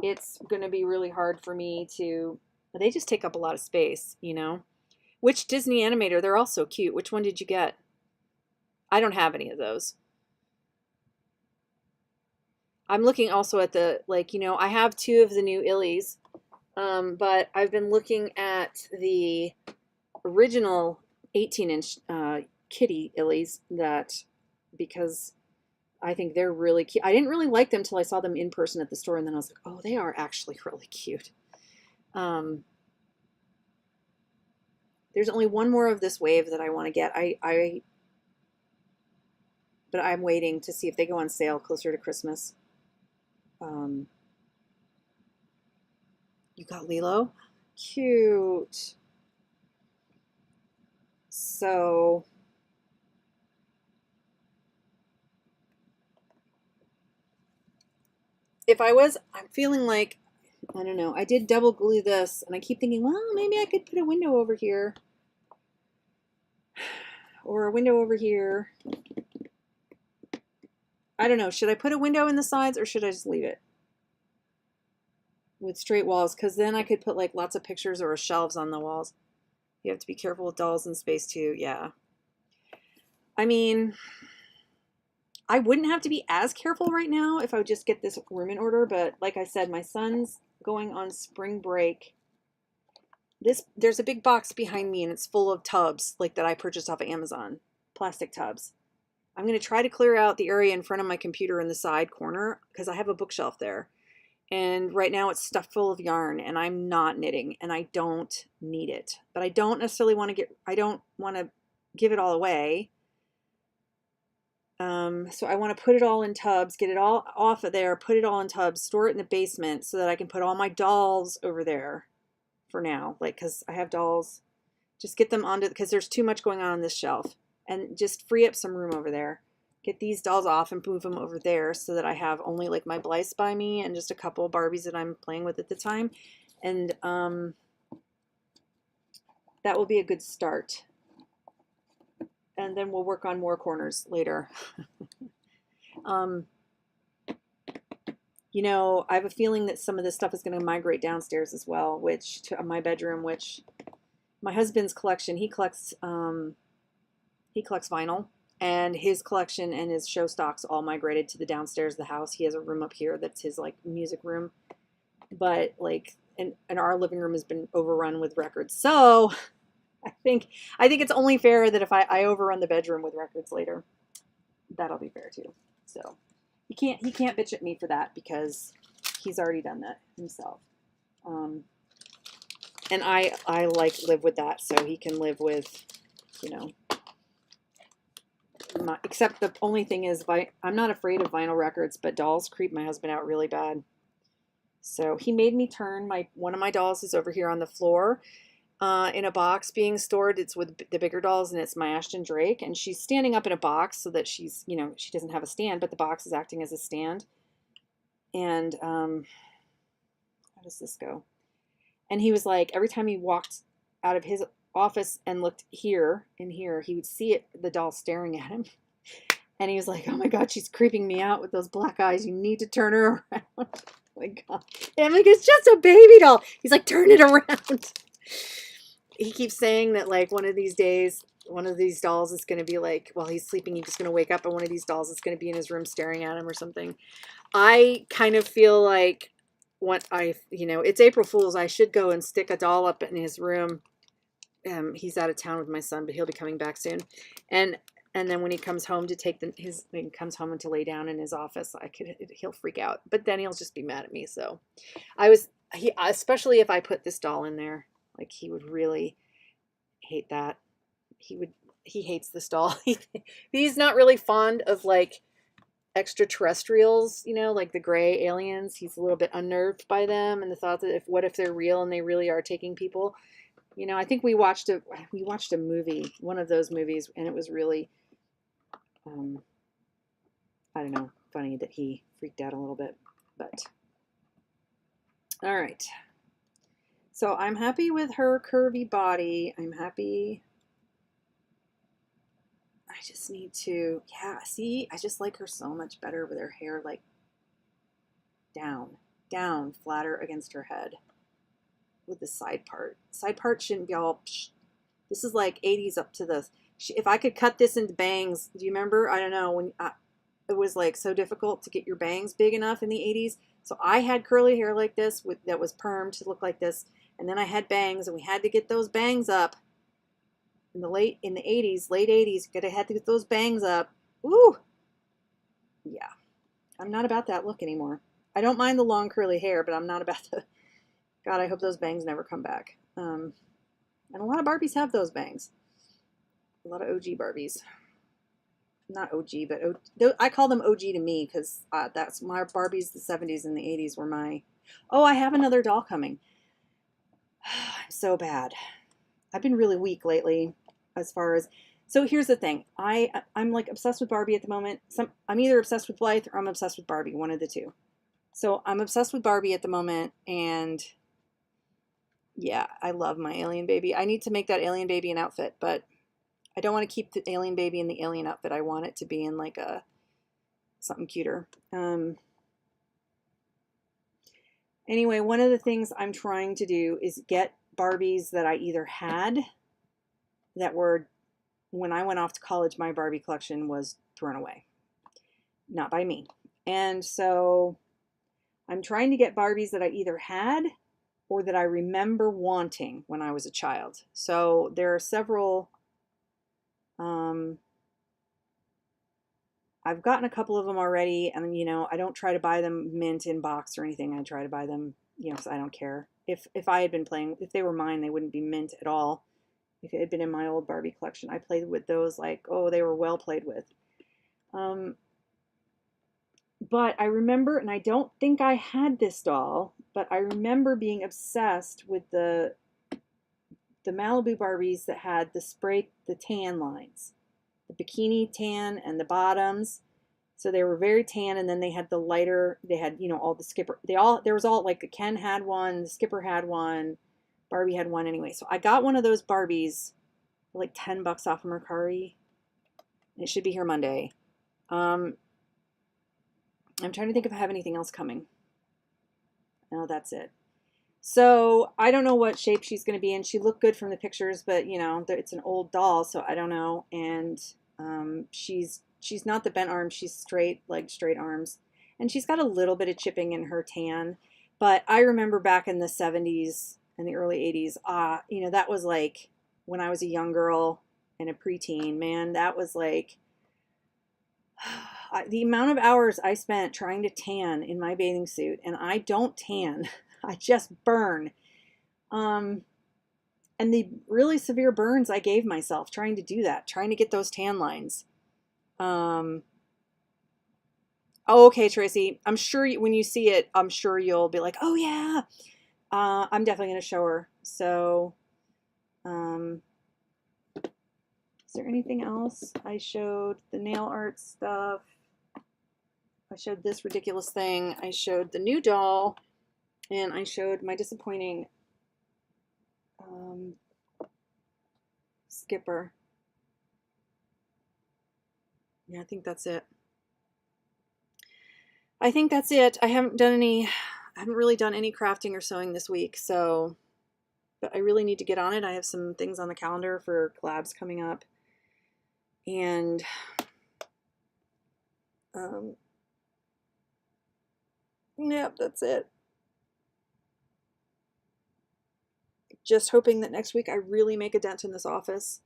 it's going to be really hard for me to, they just take up a lot of space, you know? Which Disney animator? They're all so cute. Which one did you get? I don't have any of those. I'm looking also at the, like, you know, I have 2 of the new Illies, but I've been looking at the original 18-inch kitty Illies that, because I think they're really cute. I didn't really like them till I saw them in person at the store, and then I was like, oh, they are actually really cute. There's only one more of this wave that I want to get. But I'm waiting to see if they go on sale closer to Christmas. You got Lilo? Cute. So if I was, I'm feeling like, I don't know, I did double glue this and I keep thinking, well, maybe I could put a window over here or a window over here. I don't know. Should I put a window in the sides or should I just leave it with straight walls? Because then I could put like lots of pictures or shelves on the walls. You have to be careful with dolls in space too. Yeah. I mean, I wouldn't have to be as careful right now if I would just get this room in order. But like I said, my son's going on spring break. There's a big box behind me and it's full of tubs like that I purchased off of Amazon, plastic tubs. I'm going to try to clear out the area in front of my computer in the side corner because I have a bookshelf there. And right now it's stuffed full of yarn and I'm not knitting and I don't need it. But I don't necessarily want to I don't want to give it all away. So I want to put it all in tubs, get it all off of there, put it all in tubs, store it in the basement so that I can put all my dolls over there for now. Like, because I have dolls, just get them onto, because there's too much going on this shelf. And just free up some room over there. Get these dolls off and move them over there so that I have only like my Blythe by me and just a couple of Barbies that I'm playing with at the time. And that will be a good start. And then we'll work on more corners later. You know, I have a feeling that some of this stuff is going to migrate downstairs as well, which to my bedroom, which my husband's collection, he collects vinyl, and his collection and his show stocks all migrated to the downstairs of the house. He has a room up here that's his like music room, but like, and our living room has been overrun with records. So I think it's only fair that if I overrun the bedroom with records later, that'll be fair too. So he can't bitch at me for that because he's already done that himself. And I like live with that, so he can live with, you know, except the only thing is, I'm not afraid of vinyl records, but dolls creep my husband out really bad. So he made me turn one of my dolls is over here on the floor in a box being stored. It's with the bigger dolls, and it's my Ashton Drake, and she's standing up in a box so that she's, you know, she doesn't have a stand, but the box is acting as a stand. And how does this go? And he was like, every time he walked out of his office and looked here and here, he would see the doll staring at him. And he was like, oh my God, she's creeping me out with those black eyes. You need to turn her around. Oh my God. And I'm like, it's just a baby doll. He's like, turn it around. He keeps saying that like one of these days one of these dolls is going to be like, while he's sleeping, he's just going to wake up and one of these dolls is going to be in his room staring at him or something. I kind of feel like it's April Fool's. I should go and stick a doll up in his room. He's out of town with my son, but he'll be coming back soon. And then when he comes home to when he comes home and to lay down in his office, he'll freak out. But then he'll just be mad at me. So especially if I put this doll in there, like he would really hate that. He hates this doll. He's not really fond of like extraterrestrials, like the gray aliens. He's a little bit unnerved by them and the thought that what if they're real and they really are taking people. I think we watched a movie, one of those movies, and it was really I don't know, funny that he freaked out a little bit. But all right. So I'm happy with her curvy body. I'm happy. I just need to, see, I just like her so much better with her hair like down, flatter against her head with the side part. Side part shouldn't be all, this is like 80s up to the, if I could cut this into bangs, do you remember? I don't know, when it was like so difficult to get your bangs big enough in the 80s. So I had curly hair like this that was permed to look like this. And then I had bangs and we had to get those bangs up. In the late 80s, had to get those bangs up. Ooh, yeah. I'm not about that look anymore. I don't mind the long curly hair, but I'm not about the. God, I hope those bangs never come back. And a lot of Barbies have those bangs. A lot of OG Barbies. Not OG, but I call them OG to me because that's my Barbies. The 70s and the 80s were my. Oh, I have another doll coming. I'm so bad. I've been really weak lately. As far as, so here's the thing, I'm like obsessed with Barbie at the moment. I'm either obsessed with Blythe or I'm obsessed with Barbie, one of the two. So I'm obsessed with Barbie at the moment, and yeah, I love my alien baby. I need to make that alien baby an outfit, but I don't want to keep the alien baby in the alien outfit. I want it to be in like something cuter. Anyway, one of the things I'm trying to do is get Barbies that I either had that were, when I went off to college, my Barbie collection was thrown away. Not by me. And so I'm trying to get Barbies that I either had or that I remember wanting when I was a child. So there are several, I've gotten a couple of them already, and I don't try to buy them mint in box or anything. I try to buy them, because I don't care. If I had been playing, if they were mine, they wouldn't be mint at all. If it had been in my old Barbie collection, I played with those like, oh, they were well played with. But I remember, and I don't think I had this doll, but I remember being obsessed with the Malibu Barbies that had the tan lines, the bikini tan and the bottoms. So they were very tan, and then they had the lighter, they had, all the Skipper, there was all, like, Ken had one, the Skipper had one, Barbie had one anyway. So I got one of those Barbies for like $10 off of Mercari. It should be here Monday. I'm trying to think if I have anything else coming. No, that's it. So I don't know what shape she's going to be in. She looked good from the pictures, but it's an old doll, so I don't know. And she's not the bent arm. She's straight arms. And she's got a little bit of chipping in her tan. But I remember back in the 70s and the early 80s, that was like when I was a young girl and a preteen, man, that was like the amount of hours I spent trying to tan in my bathing suit, and I don't tan. I just burn. And the really severe burns I gave myself trying to do that, trying to get those tan lines. Oh, okay, Tracy. I'm sure when you see it, I'm sure you'll be like, oh yeah. I'm definitely going to show her. So, is there anything else? I showed the nail art stuff. I showed this ridiculous thing. I showed the new doll. And I showed my disappointing Skipper. Yeah, I think that's it. I haven't really done any crafting or sewing this week, so, but I really need to get on it. I have some things on the calendar for collabs coming up. And yep, that's it. Just hoping that next week I really make a dent in this office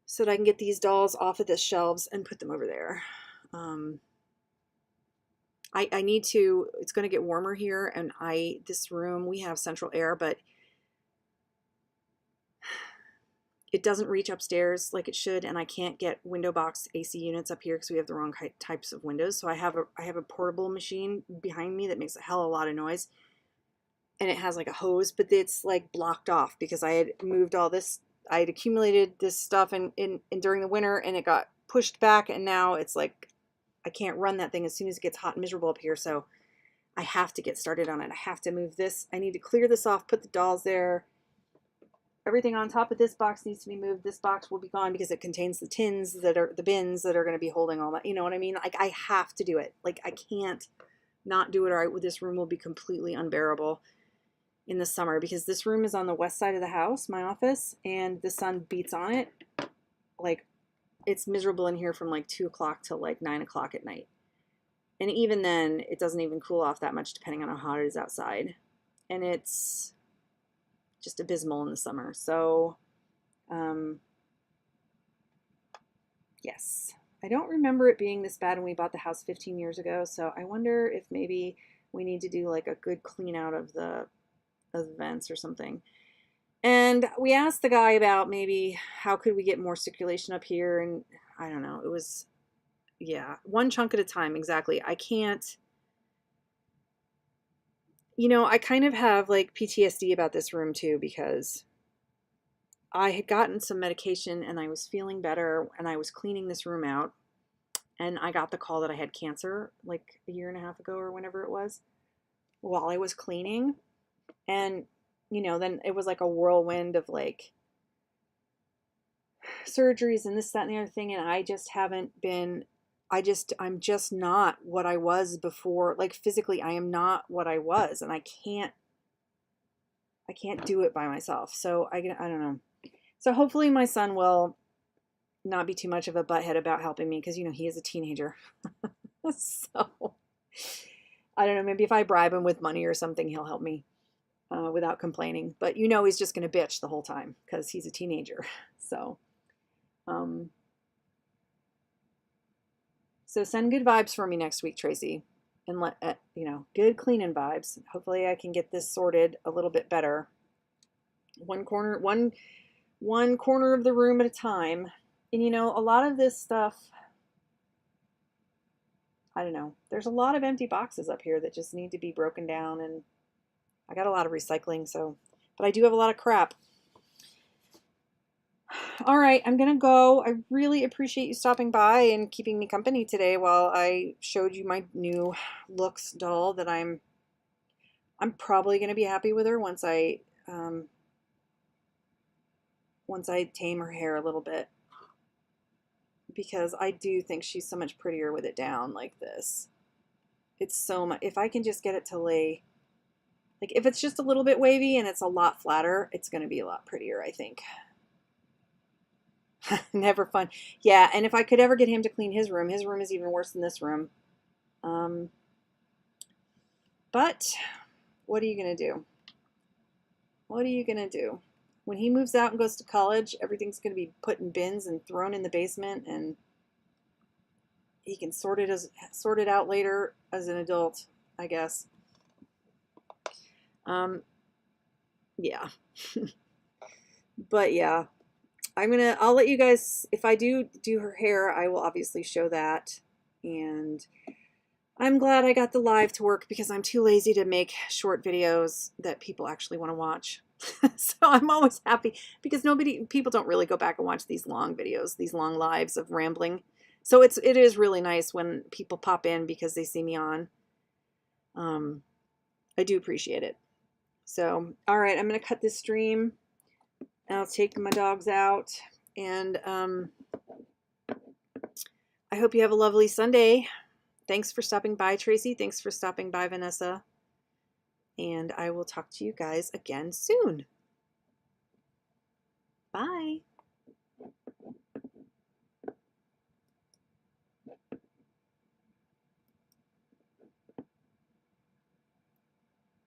so that I can get these dolls off of the shelves and put them over there. I need to, it's going to get warmer here, and this room, we have central air, but it doesn't reach upstairs like it should, and I can't get window box AC units up here because we have the wrong types of windows. So I have a portable machine behind me that makes a hell of a lot of noise, and it has like a hose, but it's like blocked off because I had moved all this, I had accumulated this stuff in during the winter, and it got pushed back, and now it's like I can't run that thing as soon as it gets hot and miserable up here. So I have to get started on it. I have to move this. I need to clear this off, put the dolls there. Everything on top of this box needs to be moved. This box will be gone because it contains the tins that are the bins that are going to be holding all that. You know what I mean? Like, I have to do it. Like, I can't not do it, or this room will be completely unbearable in the summer, because this room is on the west side of the house, my office, and the sun beats on it. Like, it's miserable in here from like 2 o'clock till like 9 o'clock at night. And even then, it doesn't even cool off that much depending on how hot it is outside. And it's just abysmal in the summer. So, yes. I don't remember it being this bad when we bought the house 15 years ago. So I wonder if maybe we need to do like a good clean out of the vents or something. And we asked the guy about maybe how could we get more circulation up here. And I don't know. It was, yeah, one chunk at a time. Exactly. I can't, I kind of have like PTSD about this room too, because I had gotten some medication and I was feeling better, and I was cleaning this room out, and I got the call that I had cancer like a year and a half ago or whenever it was, while I was cleaning. And, then it was like a whirlwind of like surgeries and this, that, and the other thing. And I just haven't been, I'm just not what I was before. Like, physically, I am not what I was, and I can't do it by myself. So I don't know. So hopefully my son will not be too much of a butthead about helping me, because, he is a teenager. So I don't know, maybe if I bribe him with money or something, he'll help me without complaining. But he's just going to bitch the whole time because he's a teenager. So, so send good vibes for me next week, Tracy, and let good cleaning vibes. Hopefully I can get this sorted a little bit better. One corner of the room at a time. And a lot of this stuff, I don't know, there's a lot of empty boxes up here that just need to be broken down, and I got a lot of recycling, so, but I do have a lot of crap. All right, I'm gonna go. I really appreciate you stopping by and keeping me company today while I showed you my new Looks doll that I'm probably gonna be happy with her once I tame her hair a little bit, because I do think she's so much prettier with it down like this. It's so much, if I can just get it to lay, like if it's just a little bit wavy and it's a lot flatter, it's going to be a lot prettier, I think. Never fun. Yeah, and if I could ever get him to clean his room is even worse than this room. But what are you going to do? What are you going to do? When he moves out and goes to college, everything's going to be put in bins and thrown in the basement, and he can sort it out later as an adult, I guess. Yeah. But yeah, I'll let you guys, if I do her hair, I will obviously show that. And I'm glad I got the live to work, because I'm too lazy to make short videos that people actually want to watch. So I'm always happy, because people don't really go back and watch these long videos, these long lives of rambling. So it is really nice when people pop in because they see me on. I do appreciate it. So, all right, I'm going to cut this stream. I'll take my dogs out, and I hope you have a lovely Sunday. Thanks for stopping by, Tracy. Thanks for stopping by, Vanessa. And I will talk to you guys again soon. Bye.